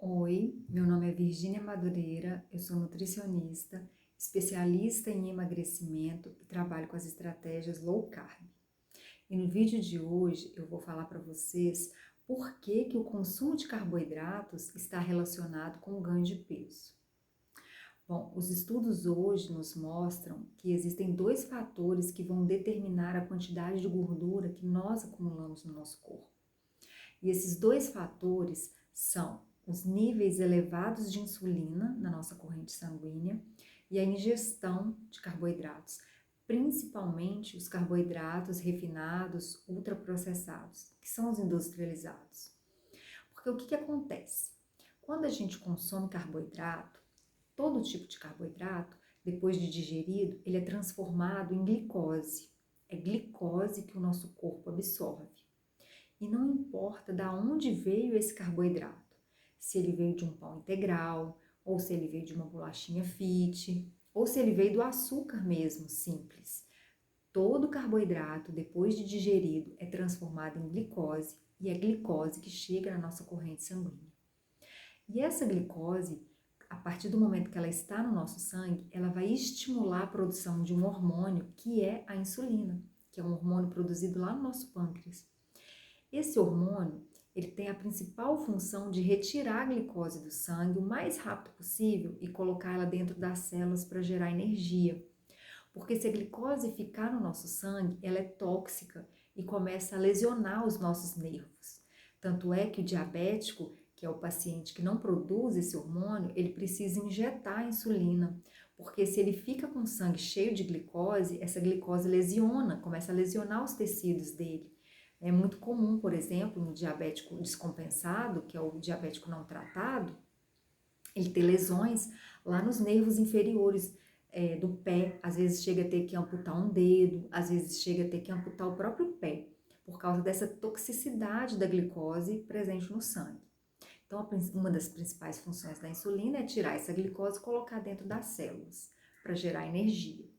Oi, meu nome é Virgínia Madureira, eu sou nutricionista, especialista em emagrecimento e trabalho com as estratégias low carb. E no vídeo de hoje eu vou falar para vocês por que o consumo de carboidratos está relacionado com o ganho de peso. Bom, os estudos hoje nos mostram que existem dois fatores que vão determinar a quantidade de gordura que nós acumulamos no nosso corpo. E esses dois fatores são os níveis elevados de insulina na nossa corrente sanguínea e a ingestão de carboidratos, principalmente os carboidratos refinados, ultraprocessados, que são os industrializados. Porque o que acontece? Quando a gente consome carboidrato, todo tipo de carboidrato, depois de digerido, ele é transformado em glicose. É glicose que o nosso corpo absorve. E não importa de onde veio esse carboidrato, se ele veio de um pão integral, ou se ele veio de uma bolachinha fit, ou se ele veio do açúcar mesmo, simples. Todo carboidrato, depois de digerido, é transformado em glicose, e é glicose que chega na nossa corrente sanguínea. E essa glicose, a partir do momento que ela está no nosso sangue, ela vai estimular a produção de um hormônio que é a insulina, que é um hormônio produzido lá no nosso pâncreas. Esse hormônio, ele tem a principal função de retirar a glicose do sangue o mais rápido possível e colocar ela dentro das células para gerar energia. Porque se a glicose ficar no nosso sangue, ela é tóxica e começa a lesionar os nossos nervos. Tanto é que o diabético, que é o paciente que não produz esse hormônio, ele precisa injetar a insulina, porque se ele fica com o sangue cheio de glicose, essa glicose lesiona, começa a lesionar os tecidos dele. É muito comum, por exemplo, no diabético descompensado, que é o diabético não tratado, ele ter lesões lá nos nervos inferiores do pé, às vezes chega a ter que amputar um dedo, às vezes chega a ter que amputar o próprio pé, por causa dessa toxicidade da glicose presente no sangue. Então, uma das principais funções da insulina é tirar essa glicose e colocar dentro das células, para gerar energia.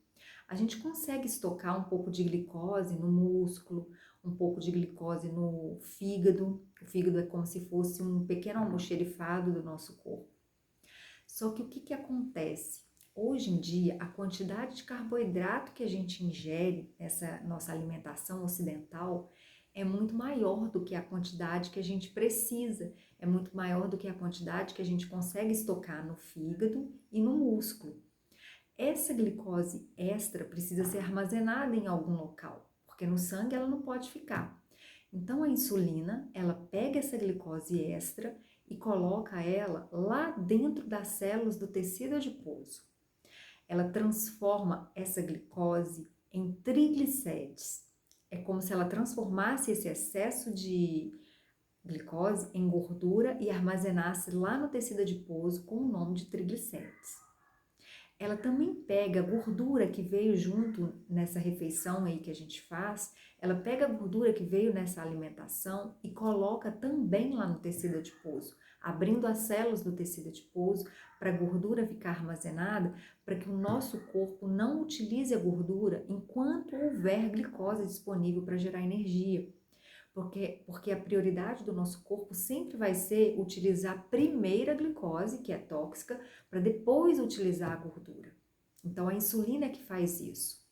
A gente consegue estocar um pouco de glicose no músculo, um pouco de glicose no fígado. O fígado é como se fosse um pequeno almoxerifado do nosso corpo. Só que o que acontece? Hoje em dia, a quantidade de carboidrato que a gente ingere nessa nossa alimentação ocidental é muito maior do que a quantidade que a gente precisa, é muito maior do que a quantidade que a gente consegue estocar no fígado e no músculo. Essa glicose extra precisa ser armazenada em algum local, porque no sangue ela não pode ficar. Então a insulina, ela pega essa glicose extra e coloca ela lá dentro das células do tecido adiposo. Ela transforma essa glicose em triglicérides. É como se ela transformasse esse excesso de glicose em gordura e armazenasse lá no tecido adiposo com o nome de triglicérides. Ela também pega a gordura que veio junto nessa refeição aí que a gente faz, ela pega a gordura que veio nessa alimentação e coloca também lá no tecido adiposo, abrindo as células do tecido adiposo para a gordura ficar armazenada, para que o nosso corpo não utilize a gordura enquanto houver glicose disponível para gerar energia. Porque a prioridade do nosso corpo sempre vai ser utilizar primeiro a glicose, que é tóxica, para depois utilizar a gordura. Então, a insulina é que faz isso.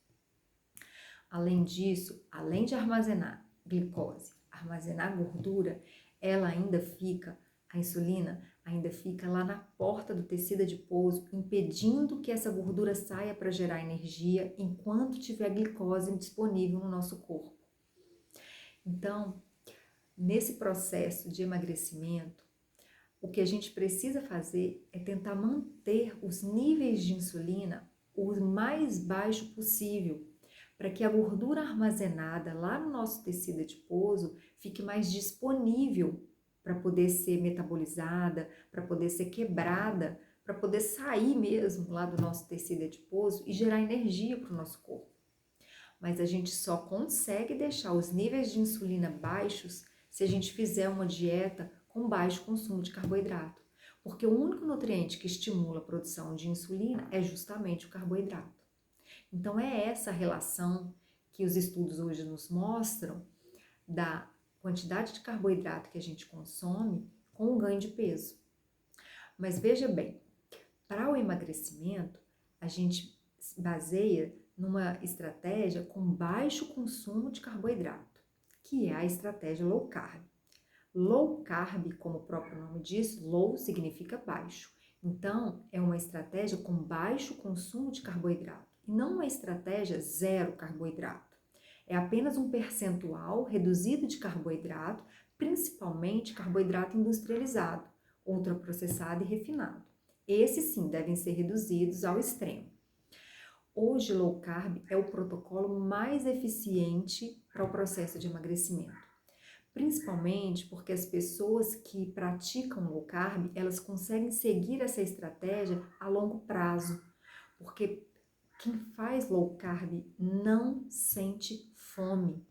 Além disso, além de armazenar glicose, armazenar gordura, a insulina ainda fica lá na porta do tecido adiposo, impedindo que essa gordura saia para gerar energia enquanto tiver glicose disponível no nosso corpo. Então, nesse processo de emagrecimento, o que a gente precisa fazer é tentar manter os níveis de insulina o mais baixo possível, para que a gordura armazenada lá no nosso tecido adiposo fique mais disponível para poder ser metabolizada, para poder ser quebrada, para poder sair mesmo lá do nosso tecido adiposo e gerar energia para o nosso corpo. Mas a gente só consegue deixar os níveis de insulina baixos se a gente fizer uma dieta com baixo consumo de carboidrato. Porque o único nutriente que estimula a produção de insulina é justamente o carboidrato. Então é essa relação que os estudos hoje nos mostram da quantidade de carboidrato que a gente consome com o ganho de peso. Mas veja bem, para o emagrecimento, a gente baseia numa estratégia com baixo consumo de carboidrato, que é a estratégia low carb. Low carb, como o próprio nome diz, low significa baixo. Então, é uma estratégia com baixo consumo de carboidrato e não uma estratégia zero carboidrato. É apenas um percentual reduzido de carboidrato, principalmente carboidrato industrializado, ultraprocessado e refinado. Esses sim devem ser reduzidos ao extremo. Hoje, low carb é o protocolo mais eficiente para o processo de emagrecimento. Principalmente porque as pessoas que praticam low carb, elas conseguem seguir essa estratégia a longo prazo. Porque quem faz low carb não sente fome.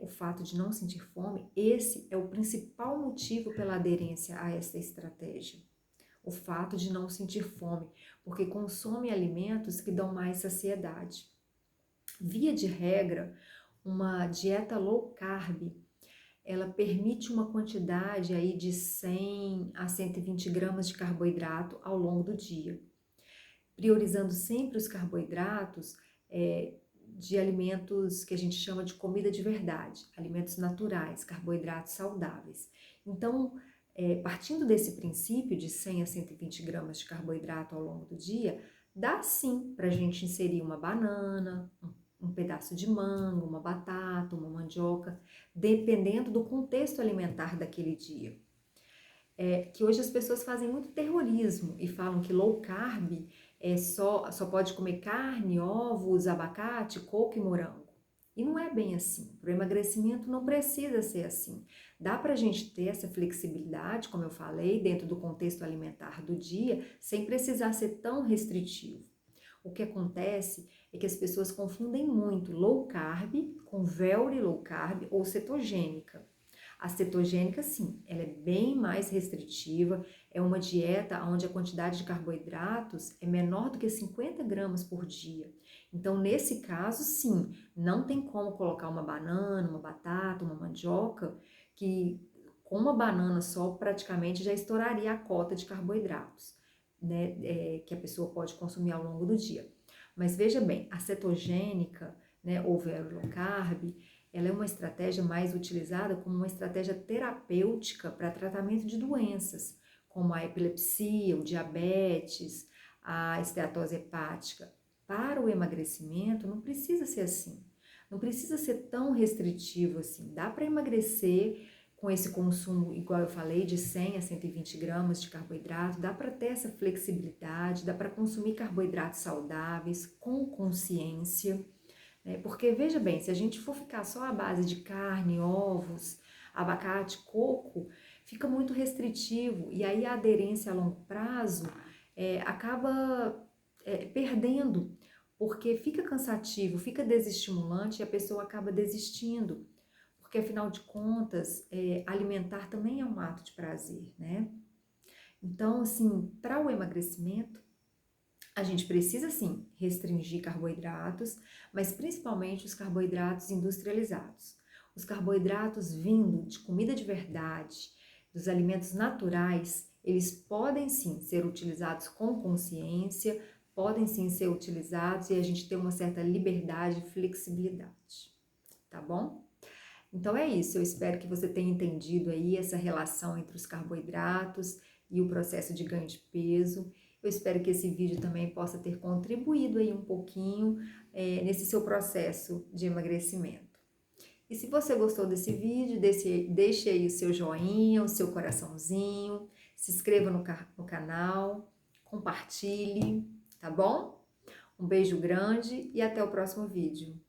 O fato de não sentir fome, esse é o principal motivo pela aderência a essa estratégia. O fato de não sentir fome, porque consome alimentos que dão mais saciedade. Via de regra, uma dieta low carb, ela permite uma quantidade aí de 100 a 120 gramas de carboidrato ao longo do dia, priorizando sempre os carboidratos de alimentos que a gente chama de comida de verdade, alimentos naturais, carboidratos saudáveis. Então, partindo desse princípio de 100 a 120 gramas de carboidrato ao longo do dia, dá sim para a gente inserir uma banana, um pedaço de manga, uma batata, uma mandioca, dependendo do contexto alimentar daquele dia. Que hoje as pessoas fazem muito terrorismo e falam que low carb só pode comer carne, ovos, abacate, coco e morango. E não é bem assim. Para o emagrecimento não precisa ser assim. Dá para a gente ter essa flexibilidade, como eu falei, dentro do contexto alimentar do dia, sem precisar ser tão restritivo. O que acontece é que as pessoas confundem muito low carb com very low carb ou cetogênica. A cetogênica, sim, ela é bem mais restritiva, é uma dieta onde a quantidade de carboidratos é menor do que 50 gramas por dia. Então, nesse caso, sim, não tem como colocar uma banana, uma batata, uma mandioca, que com uma banana só praticamente já estouraria a cota de carboidratos, né, que a pessoa pode consumir ao longo do dia. Mas veja bem, a cetogênica, né, ou very low carb, ela é uma estratégia mais utilizada como uma estratégia terapêutica para tratamento de doenças, como a epilepsia, o diabetes, a esteatose hepática. Para o emagrecimento, não precisa ser assim. Não precisa ser tão restritivo assim. Dá para emagrecer com esse consumo, igual eu falei, de 100 a 120 gramas de carboidrato. Dá para ter essa flexibilidade, dá para consumir carboidratos saudáveis com consciência. Porque, veja bem, se a gente for ficar só à base de carne, ovos, abacate, coco, fica muito restritivo e aí a aderência a longo prazo acaba perdendo, porque fica cansativo, fica desestimulante e a pessoa acaba desistindo, porque afinal de contas, alimentar também é um ato de prazer, né? Então, assim, para o emagrecimento, a gente precisa sim restringir carboidratos, mas principalmente os carboidratos industrializados. Os carboidratos vindo de comida de verdade, dos alimentos naturais, eles podem sim ser utilizados com consciência, podem sim ser utilizados e a gente ter uma certa liberdade e flexibilidade, tá bom? Então é isso, eu espero que você tenha entendido aí essa relação entre os carboidratos e o processo de ganho de peso. Eu espero que esse vídeo também possa ter contribuído aí um pouquinho nesse seu processo de emagrecimento. E se você gostou desse vídeo, deixe aí o seu joinha, o seu coraçãozinho, se inscreva no canal, compartilhe, tá bom? Um beijo grande e até o próximo vídeo.